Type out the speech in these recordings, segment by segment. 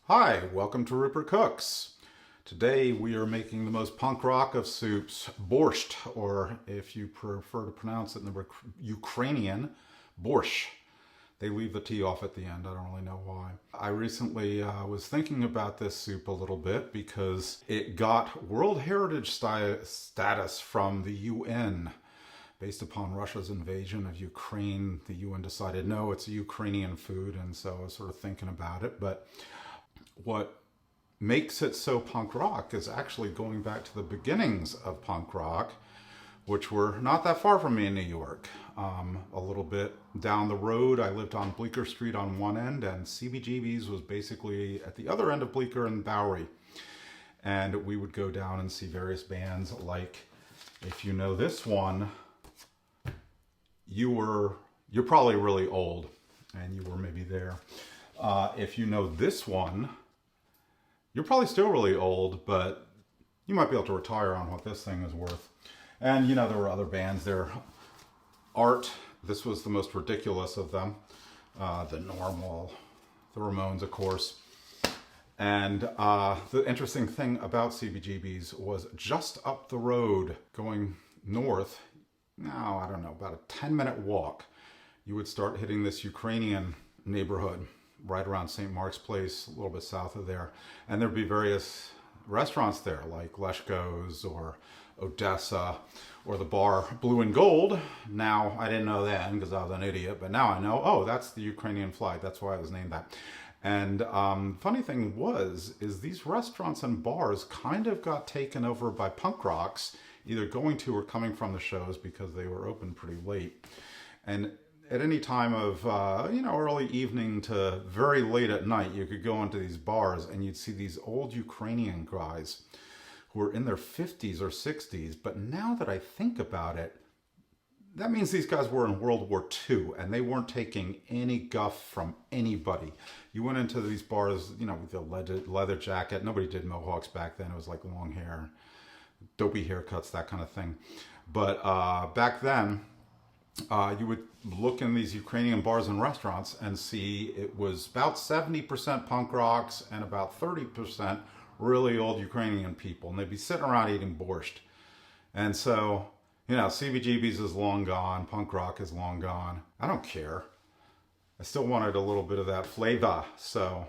Hi, welcome to Rupert Cooks. Today we are making the most punk rock of soups, borscht, or if you prefer to pronounce it in the Ukrainian, borscht. They leave the T off at the end, I don't really know why. I recently was thinking about this soup a little bit because it got World Heritage status from the UN. Based upon Russia's invasion of Ukraine, the UN decided, no, it's a Ukrainian food, and so I was sort of thinking about it. But what makes it so punk rock is actually going back to the beginnings of punk rock, which were not that far from me in New York. A little bit down the road, I lived on Bleecker Street on one end, and CBGB's was basically at the other end of Bleecker and Bowery. And we would go down and see various bands like, if you know this one, you're probably really old, and you were maybe there. If you know this one, you're probably still really old, but you might be able to retire on what this thing is worth. And, you know, there were other bands there. Art, this was the most ridiculous of them. The Normal, the Ramones, of course. And the interesting thing about CBGB's was just up the road going north, now, I don't know, about a 10-minute walk, you would start hitting this Ukrainian neighborhood right around St. Mark's Place, a little bit south of there. And there'd be various restaurants there, like Leshko's or Odessa, or the bar Blue and Gold. Now, I didn't know then because I was an idiot, but now I know, oh, that's the Ukrainian flag. That's why it was named that. And funny thing is these restaurants and bars kind of got taken over by punk rocks, either going to or coming from the shows because they were open pretty late. And at any time of, early evening to very late at night, you could go into these bars and you'd see these old Ukrainian guys who were in their 50s or 60s. But now that I think about it, that means these guys were in World War II and they weren't taking any guff from anybody. You went into these bars, with the leather jacket. Nobody did mohawks back then. It was like long hair, dopey haircuts, that kind of thing. But back then, you would look in these Ukrainian bars and restaurants and see it was about 70% punk rocks and about 30% really old Ukrainian people. And they'd be sitting around eating borscht. And so, CBGB's is long gone. Punk rock is long gone. I don't care. I still wanted a little bit of that flavor. So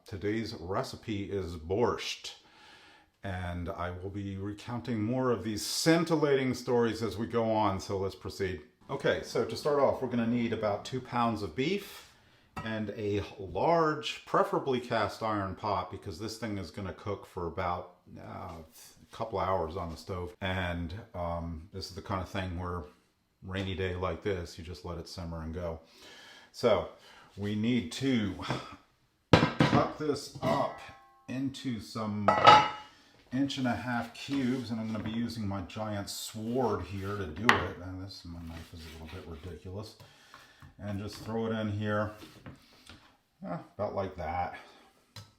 today's recipe is borscht. And I will be recounting more of these scintillating stories as we go on. So let's proceed. Okay, so to start off, we're going to need about 2 pounds of beef and a large, preferably cast iron pot, because this thing is going to cook for about a couple hours on the stove. And this is the kind of thing where rainy day like this, you just let it simmer and go. So we need to cut this up into some 1.5-inch cubes, and I'm going to be using my giant sword here to do it. And my knife is a little bit ridiculous. And just throw it in here, about like that.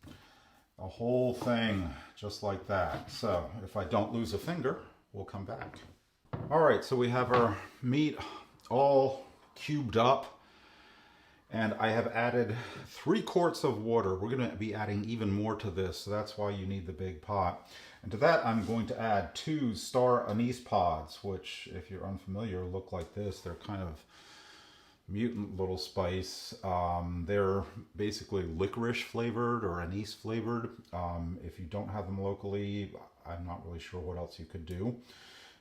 The whole thing, just like that. So if I don't lose a finger, we'll come back. All right, so we have our meat all cubed up. And I have added 3 quarts of water. We're going to be adding even more to this, so that's why you need the big pot. And to that, I'm going to add 2 star anise pods, which, if you're unfamiliar, look like this. They're kind of mutant little spice. They're basically licorice flavored or anise flavored. If you don't have them locally, I'm not really sure what else you could do,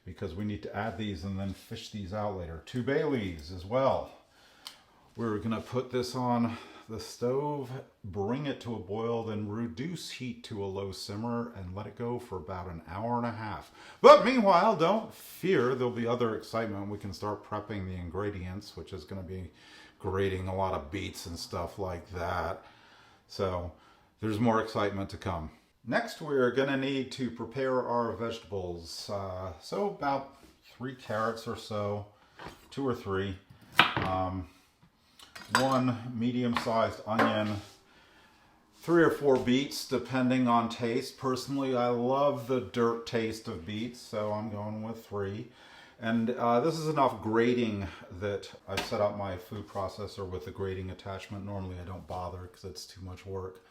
because we need to add these and then fish these out later. 2 bay leaves as well. We're going to put this on the stove, bring it to a boil, then reduce heat to a low simmer and let it go for about 1.5 hours. But meanwhile, don't fear, there'll be other excitement. We can start prepping the ingredients, which is going to be grating a lot of beets and stuff like that. So there's more excitement to come. Next, we're going to need to prepare our vegetables. So about 3 carrots or so, 2 or 3. 1 medium-sized onion, 3 or 4 beets, depending on taste. Personally, I love the dirt taste of beets, so I'm going with 3. And this is enough grating that I set up my food processor with the grating attachment. Normally I don't bother because it's too much work.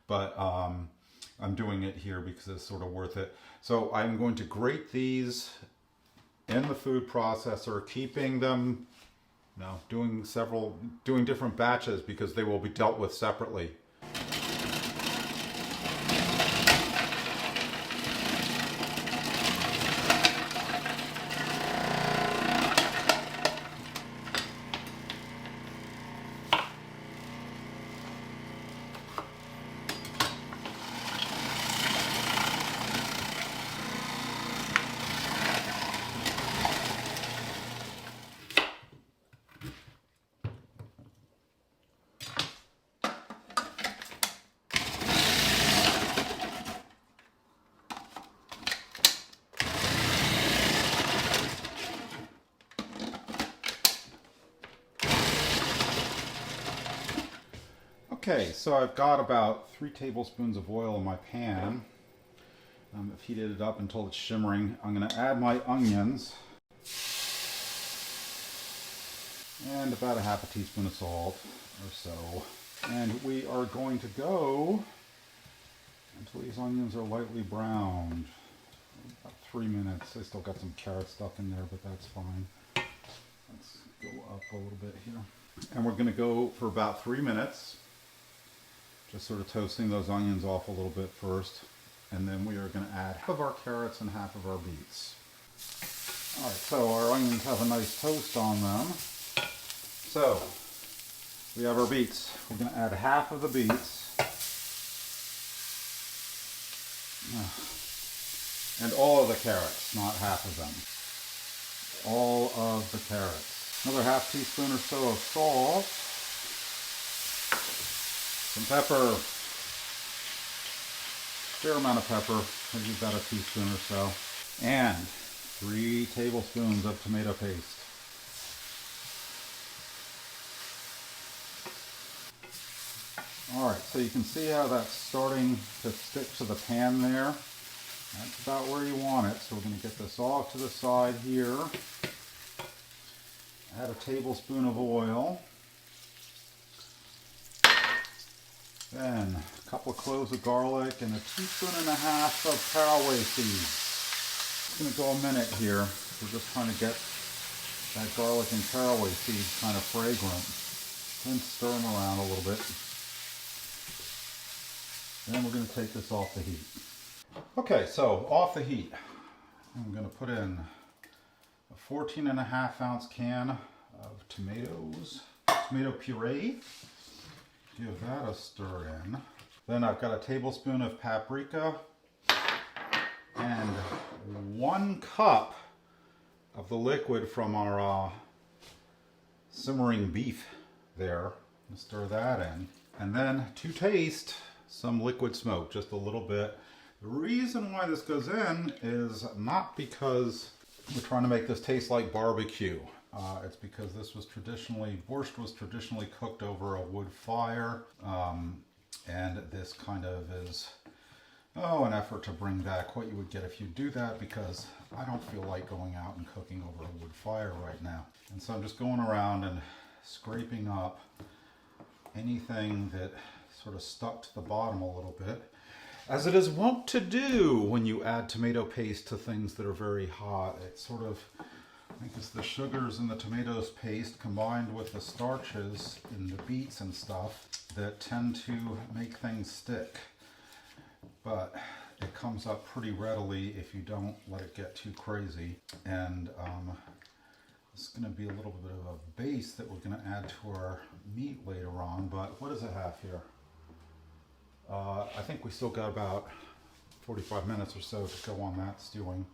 but I'm doing it here because it's sort of worth it. So I'm going to grate these in the food processor, keeping them, doing different batches because they will be dealt with separately. Okay, so I've got about 3 tablespoons of oil in my pan. I've heated it up until it's shimmering. I'm going to add my onions and about a half a teaspoon of salt or so. And we are going to go until these onions are lightly browned. About 3 minutes. I still got some carrot stuck in there, but that's fine. Let's go up a little bit here. And we're going to go for about 3 minutes. Just sort of toasting those onions off a little bit first. And then we are going to add half of our carrots and half of our beets. All right, so our onions have a nice toast on them. So we have our beets. We're going to add half of the beets. And all of the carrots, not half of them. All of the carrots. Another half teaspoon or so of salt. Some pepper, fair amount of pepper, maybe about a teaspoon or so, and 3 tablespoons of tomato paste. All right, so you can see how that's starting to stick to the pan there. That's about where you want it. So we're going to get this off to the side here. Add a tablespoon of oil. Then a couple of cloves of garlic and a teaspoon and a half of caraway seeds. It's going to go a minute here. We're just trying to get that garlic and caraway seeds kind of fragrant. Then stir them around a little bit. Then we're going to take this off the heat. Okay, so off the heat. I'm going to put in a 14.5-ounce can of tomato puree. Give that a stir in. Then I've got a tablespoon of paprika and 1 cup of the liquid from our simmering beef there. Stir that in. And then to taste, some liquid smoke, just a little bit. The reason why this goes in is not because we're trying to make this taste like barbecue. It's because Borscht was traditionally cooked over a wood fire, and this kind of is, an effort to bring back what you would get if you do that, because I don't feel like going out and cooking over a wood fire right now. And so I'm just going around and scraping up anything that sort of stuck to the bottom a little bit, as it is wont to do when you add tomato paste to things that are very hot. It sort of, I think it's the sugars in the tomatoes paste combined with the starches in the beets and stuff that tend to make things stick. But it comes up pretty readily if you don't let it get too crazy. And it's going to be a little bit of a base that we're going to add to our meat later on. But what does it have here? I think we still got about 45 minutes or so to go on that stewing.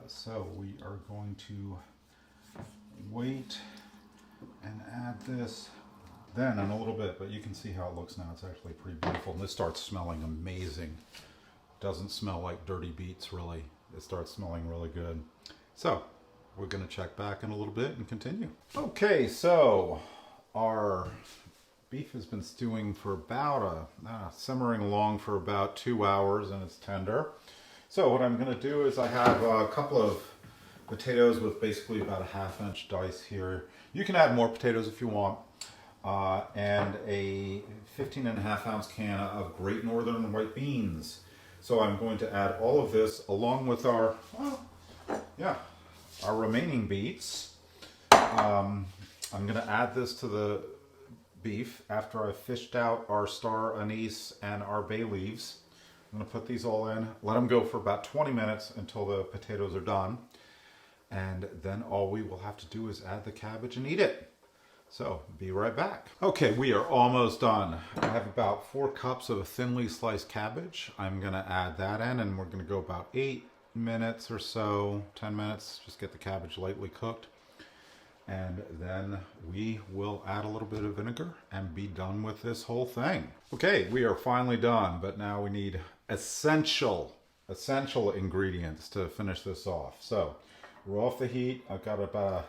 So we are going to wait and add this then in a little bit, but you can see how it looks now. It's actually pretty beautiful. And this starts smelling amazing. Doesn't smell like dirty beets, really. It starts smelling really good. So we're going to check back in a little bit and continue. Okay, so our beef has been stewing for about simmering along for about 2 hours, and it's tender. So what I'm going to do is I have a couple of potatoes with basically about a 1/2 inch dice here. You can add more potatoes if you want. and a 15.5 ounce can of Great Northern white beans. So I'm going to add all of this along with our, our remaining beets. I'm going to add this to the beef after I've fished out our star anise and our bay leaves. I'm going to put these all in, let them go for about 20 minutes until the potatoes are done. And then all we will have to do is add the cabbage and eat it. So, be right back. Okay, we are almost done. I have about 4 cups of thinly sliced cabbage. I'm going to add that in, and we're going to go about 8 minutes or so, 10 minutes, just get the cabbage lightly cooked. And then we will add a little bit of vinegar and be done with this whole thing. Okay, we are finally done, but now we need essential ingredients to finish this off. So, we're off the heat. I've got about a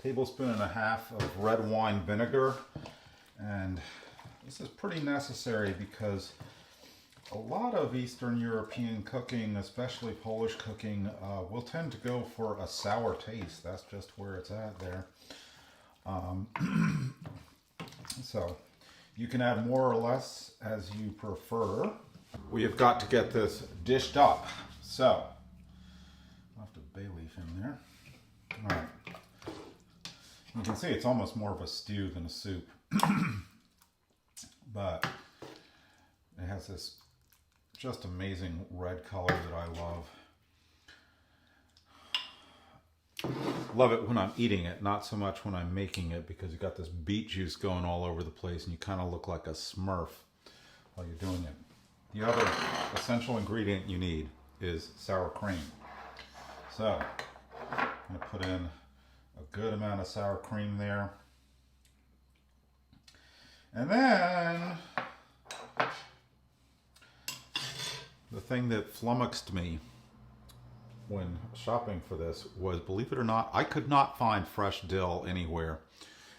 tablespoon and a half of red wine vinegar, and this is pretty necessary because a lot of Eastern European cooking, especially Polish cooking, will tend to go for a sour taste. That's just where it's at there. So you can add more or less as you prefer. We have got to get this dished up. So I'll have to bay leaf in there. All right. You can see it's almost more of a stew than a soup. But it has this just amazing red color that I love. Love it when I'm eating it, not so much when I'm making it, because you got this beet juice going all over the place and you kind of look like a Smurf while you're doing it. The other essential ingredient you need is sour cream. So I'm going to put in a good amount of sour cream there. And then the thing that flummoxed me when shopping for this was, believe it or not, I could not find fresh dill anywhere.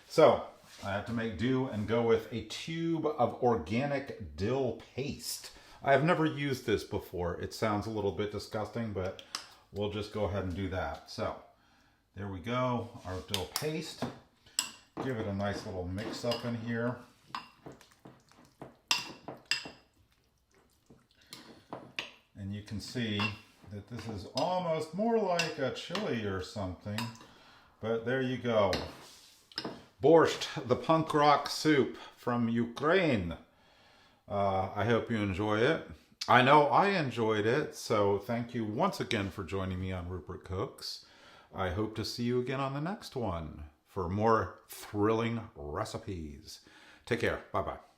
So I had to make do and go with a tube of organic dill paste. I have never used this before. It sounds a little bit disgusting, but we'll just go ahead and do that. So there we go, our dill paste. Give it a nice little mix up in here. And you can see that this is almost more like a chili or something, but there you go. Borscht, the punk rock soup from Ukraine. I hope you enjoy it. I know I enjoyed it, so thank you once again for joining me on Rupert Cooks. I hope to see you again on the next one for more thrilling recipes. Take care. Bye-bye.